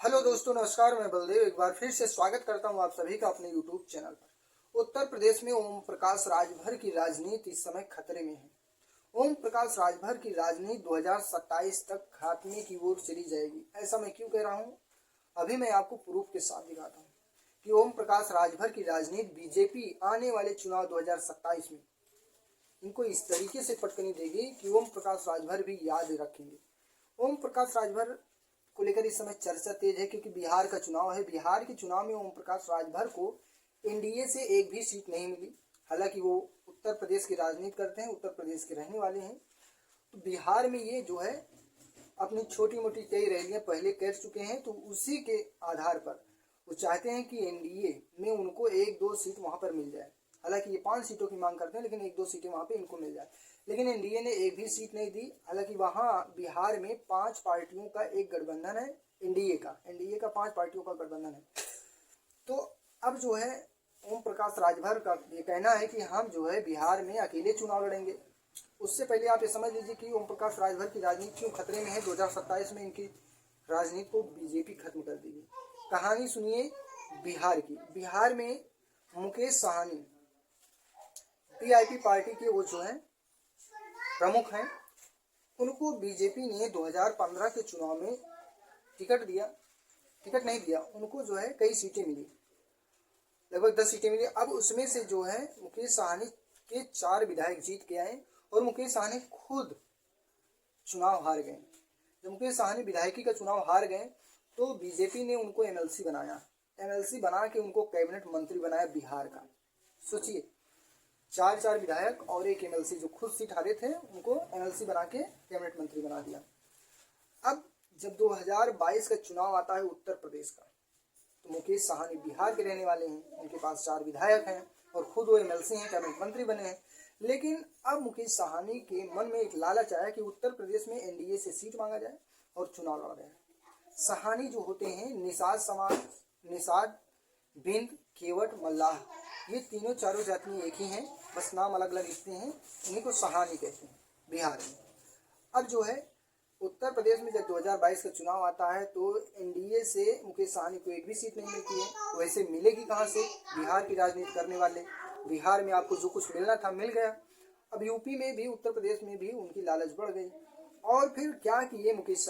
Hello दोस्तों, नमस्कार। मैं बलदेव एक बार फिर से स्वागत करता हूं आप सभी का अपने यूट्यूब चैनल पर। उत्तर प्रदेश में ओम प्रकाश राजभर की राजनीति इस समय खतरे में है। ओम प्रकाश राजभर की राजनीति 2027 तक खात्मे की ओर चली जाएगी। ऐसा मैं क्यों कह रहा हूं? अभी मैं आपको प्रूफ के साथ दिखाता हूं कि ओम प्रकाश राजभर की राजनीति बीजेपी आने वाले चुनाव 2027 में इनको इस तरीके से पटकनी देगी कि ओम प्रकाश राजभर भी याद रखेंगे। ओम प्रकाश राजभर को लेकर इस समय चर्चा तेज है क्योंकि बिहार का चुनाव है। बिहार के चुनाव में ओम प्रकाश राजभर को एनडीए से एक भी सीट नहीं मिली। हालांकि वो उत्तर प्रदेश की राजनीति करते हैं, उत्तर प्रदेश के रहने वाले हैं। तो बिहार में ये जो है अपनी छोटी मोटी कई रैलियां पहले कर चुके हैं, तो उसी के आधार पर वो चाहते हैं कि एनडीए में उनको एक दो सीट वहां पर मिल जाए। हालांकि ये 5 सीटों की मांग करते हैं, लेकिन एक दो सीटें वहां पे इनको मिल जाए। लेकिन एनडीए ने एक भी सीट नहीं दी। हालांकि वहां बिहार में 5 पार्टियों का एक गठबंधन है, एनडीए का 5 पार्टियों का गठबंधन है। तो अब जो है ओम प्रकाश राजभर का ये कहना है कि हम जो है बिहार में अकेले चुनाव लड़ेंगे। उससे पहले आप ये समझ लीजिए कि ओम प्रकाश राजभर की राजनीति क्यों खतरे में है। 2027 में इनकी राजनीति को बीजेपी खत्म कर देगी। कहानी सुनिए बिहार की। बिहार में मुकेश साहनी पीआईपी पार्टी के वो जो है प्रमुख हैं, उनको बीजेपी ने 2015 के चुनाव में टिकट नहीं दिया। उनको जो है कई सीटें मिली, लगभग 10 सीटें मिली। अब उसमें से जो है मुकेश साहनी के 4 विधायक जीत के आए और मुकेश साहनी खुद चुनाव हार गए। जब मुकेश साहनी विधायकी का चुनाव हार गए तो बीजेपी ने उनको एमएलसी बनाया। एमएलसी बना के उनको कैबिनेट मंत्री बनाया बिहार का। सोचिए, 4 विधायक और एक एमएलसी जो खुद सीट हारे थे, उनको एमएलसी बना के कैबिनेट मंत्री बना दिया। अब जब 2022 का चुनाव आता है उत्तर प्रदेश का, तो मुकेश साहनी बिहार के रहने वाले हैं, उनके पास 4 विधायक हैं और खुद वो एमएलसी हैं, कैबिनेट मंत्री बने हैं। लेकिन अब मुकेश साहनी के मन में एक लालच आया कि उत्तर प्रदेश में एनडीए से सीट मांगा जाए और चुनाव लड़ा जाए। साहनी जो होते हैं निषाद समाज, निषाद, बिंद, केवट, मल्लाह, ये तीनों चारों जातियां एक ही हैं, बस नाम अलग अलग लिखते हैं। इन्हीं को साहनी कहते हैं बिहार में। अब जो है उत्तर प्रदेश में जब 2022 का चुनाव आता है तो एनडीए से मुकेश साहनी को एक भी सीट नहीं मिलती है। वैसे मिलेगी कहाँ से? बिहार की राजनीति करने वाले, बिहार में आपको जो कुछ मिलना था मिल गया। अब यूपी में भी, उत्तर प्रदेश में भी उनकी लालच बढ़ गई। और फिर क्या किए मुकेश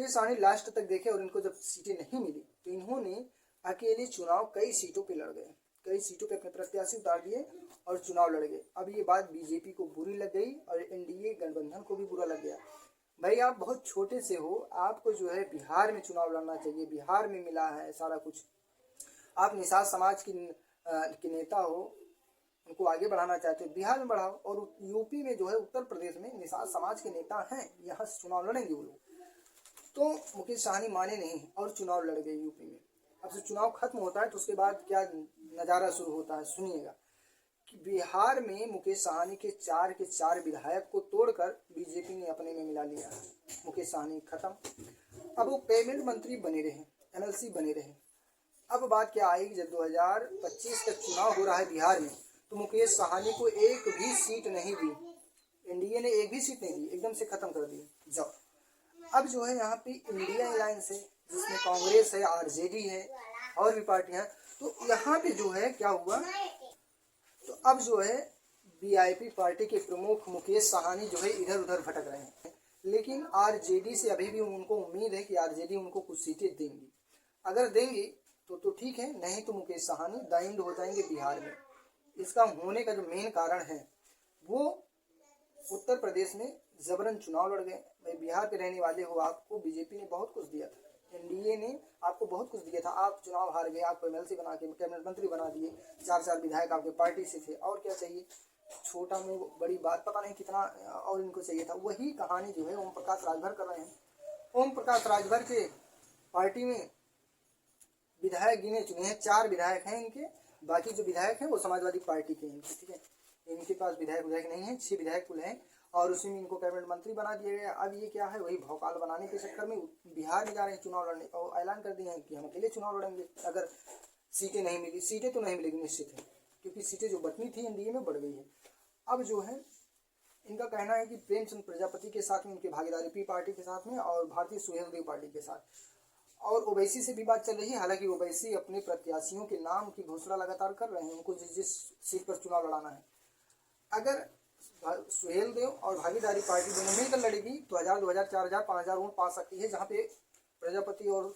साहनी लास्ट तक देखे और इनको जब सीटें नहीं मिली तो इन्होंने अकेले चुनाव कई सीटों पे लड़ गए, कई सीटों पे अपने प्रत्याशी उतार दिए और चुनाव लड़ गए। अब ये बात बीजेपी को बुरी लग गई और एनडीए गठबंधन को भी बुरा लग गया। भाई, आप बहुत छोटे से हो, आपको जो है बिहार में चुनाव लड़ना चाहिए। बिहार में मिला है सारा कुछ। आप निषाद समाज के नेता हो, उनको आगे बढ़ाना चाहते हो, बिहार में बढ़ाओ। और यूपी में जो है, उत्तर प्रदेश में निषाद समाज के नेता हैं, यहाँ से चुनाव लड़ेंगे वो लोग। तो मुकेश साहनी माने नहीं और चुनाव लड़ गए यूपी में। अब से चुनाव खत्म होता है तो उसके बाद क्या नज़ारा शुरू होता है, सुनिएगा कि बिहार में मुकेश साहनी के 4 विधायक को तोड़कर बीजेपी ने अपने में मिला लिया। मुकेश साहनी खत्म। अब वो कैबिनेट मंत्री बने रहे, एमएलसी बने रहे। अब बात क्या आएगी, जब 2025 का चुनाव हो रहा है बिहार में, तो मुकेश साहनी को एक भी सीट नहीं दी। एनडीए ने एक भी सीट नहीं दी, एकदम से खत्म कर दी। जाओ। अब जो है यहाँ पे इंडिया अलायंस है, जिसमें कांग्रेस है, आरजेडी है और भी पार्टियां। तो यहाँ पे जो है क्या हुआ, तो अब जो है वीआईपी पार्टी के प्रमुख मुकेश साहनी जो है इधर उधर भटक रहे हैं। लेकिन आरजेडी से अभी भी उनको उम्मीद है कि आरजेडी उनको कुछ सीटें देंगी। अगर देंगी तो ठीक है, नहीं तो मुकेश साहनी दाइंद हो जाएंगे बिहार में। इसका होने का जो मेन कारण है वो उत्तर प्रदेश में जबरन चुनाव लड़ गए। भाई, बिहार के रहने वाले हो, आपको बीजेपी ने बहुत कुछ दिया था, एनडीए ने आपको बहुत कुछ दिया था। आप चुनाव हार गए, आपको एमएलसी बना के कैबिनेट मंत्री बना दिए, 4 विधायक आपके पार्टी से थे। और क्या चाहिए? छोटा मुंह बड़ी बात, पता नहीं कितना और इनको चाहिए था। वही कहानी जो है ओम प्रकाश राजभर कर रहे हैं। ओम प्रकाश राजभर के पार्टी में विधायक गिने चुने हैं, 4 विधायक हैं इनके। बाकी जो विधायक हैं वो समाजवादी पार्टी के हैं, ठीक है। इनके पास विधायक नहीं है, 6 विधायक कुल हैं और उसी में इनको कैबिनेट मंत्री बना दिया गया। अब ये क्या है, वही भौकाल बनाने के चक्कर में बिहार में जा रहे हैं चुनाव लड़ने और ऐलान कर दिए हैं कि हम अकेले चुनाव लड़ेंगे अगर सीटें नहीं मिली। सीटें तो नहीं मिलेगी निश्चित है, क्योंकि सीटें जो बटनी थी एनडीए में बढ़ गई है। अब जो है इनका कहना है कि प्रेमचंद प्रजापति के साथ में इनकी भागीदारी पी पार्टी के साथ में और भारतीय सुहेलदेव पार्टी के साथ। और ओवैसी से भी बात चल रही है। हालांकि ओवैसी अपने प्रत्याशियों के नाम की घोषणा लगातार कर रहे हैं, उनको जिस जिस सीट पर चुनाव लड़ाना है। अगर सुहेल देव और भागीदारी पार्टी दोनों मिलकर लड़ेगी तो 1000, 2000, 4000, 5000 वोट पा सकती है, जहाँ पे प्रजापति और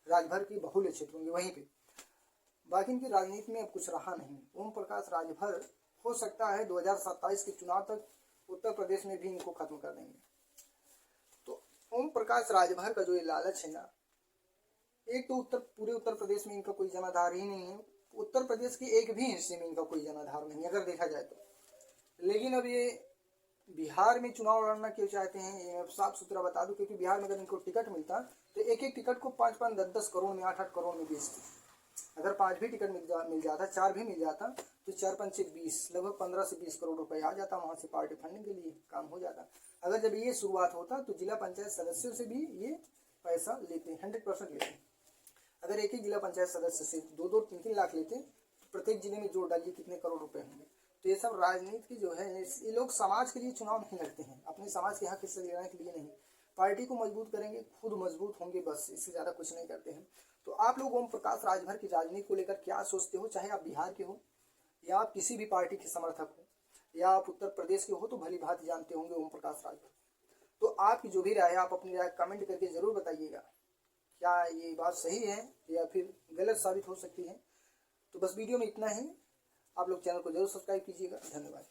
राजभर की बहुल्य क्षेत्र होंगे वहीं पे। बाकी इनकी राजनीति में अब कुछ रहा नहीं। ओम प्रकाश राजभर हो सकता है 2027 के चुनाव तक उत्तर प्रदेश में भी इनको खत्म कर देंगे। तो ओम प्रकाश राजभर का जो ये लालच है ना, एक तो पूरे उत्तर प्रदेश में इनका कोई जनाधार ही नहीं है, उत्तर प्रदेश के एक भी हिस्से में इनका कोई जनाधार नहीं अगर देखा जाए तो। लेकिन अब ये बिहार में चुनाव लड़ना क्यों चाहते हैं, ये साफ सुथरा बता दूं, क्योंकि बिहार में अगर इनको टिकट मिलता तो एक एक टिकट को 5-5, 10-10 करोड़ में, 8-8 करोड़ में बेचते। अगर 5 भी टिकट मिल जाता, 4 भी मिल जाता तो 4-5 से 20, लगभग 15 से 20 करोड़ रुपए आ जाता, वहाँ से पार्टी फंडिंग के लिए काम हो जाता। अगर जब ये शुरुआत होता तो जिला पंचायत सदस्यों से भी ये पैसा लेते, 100% लेते। अगर एक ही जिला पंचायत सदस्य से 2-2, 3-3 लाख लेते तो प्रत्येक जिले में जोड़ डालिए कितने करोड़ रुपए होंगे। तो ये सब राजनीति की जो है, ये लोग समाज के लिए चुनाव नहीं लड़ते हैं, अपने समाज के हक हिस्से लेने के लिए नहीं। पार्टी को मजबूत करेंगे, खुद मजबूत होंगे, बस इससे ज़्यादा कुछ नहीं करते हैं। तो आप लोग ओम प्रकाश राजभर की राजनीति को लेकर क्या सोचते हो? चाहे आप बिहार के हो या आप किसी भी पार्टी के समर्थक हो या आप उत्तर प्रदेश के हो, तो भली भांति जानते होंगे ओम प्रकाश राजभर। तो आपकी जो भी राय है, आप अपनी राय कमेंट करके ज़रूर बताइएगा, क्या ये बात सही है या फिर गलत साबित हो सकती है। तो बस वीडियो में इतना ही। आप लोग चैनल को जरूर सब्सक्राइब कीजिएगा। धन्यवाद।